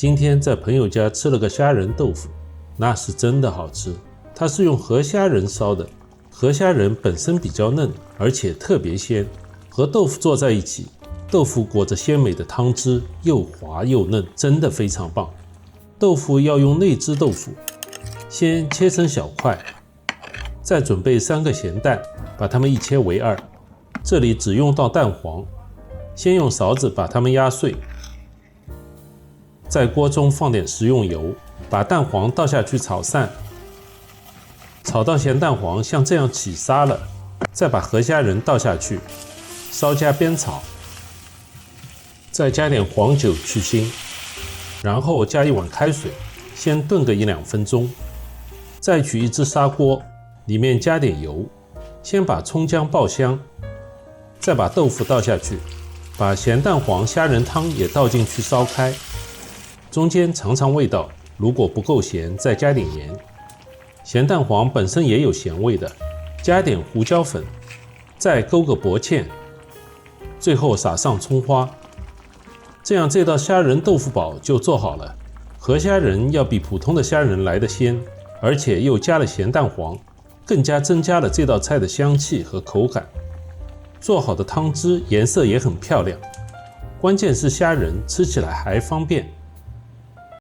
今天在朋友家吃了个虾仁豆腐，那是真的好吃。它是用河虾仁烧的，河虾仁本身比较嫩，而且特别鲜，和豆腐做在一起，豆腐裹着鲜美的汤汁，又滑又嫩，真的非常棒。豆腐要用内汁豆腐，先切成小块，再准备3个咸蛋，把它们一切为2，这里只用到蛋黄，先用勺子把它们压碎，在锅中放点食用油，把蛋黄倒下去炒散，炒到咸蛋黄像这样起沙了，再把河虾仁倒下去，稍加煸炒，再加点黄酒去腥，然后加1碗开水，先炖个1-2分钟，再取一只砂锅，里面加点油，先把葱姜爆香，再把豆腐倒下去，把咸蛋黄虾仁汤也倒进去烧开，中间尝尝味道，如果不够咸再加点盐。咸蛋黄本身也有咸味的，加点胡椒粉，再勾个薄芡，最后撒上葱花，这样这道虾仁豆腐煲就做好了。河虾仁要比普通的虾仁来得鲜，而且又加了咸蛋黄，更加增加了这道菜的香气和口感。做好的汤汁颜色也很漂亮，关键是虾仁吃起来还方便。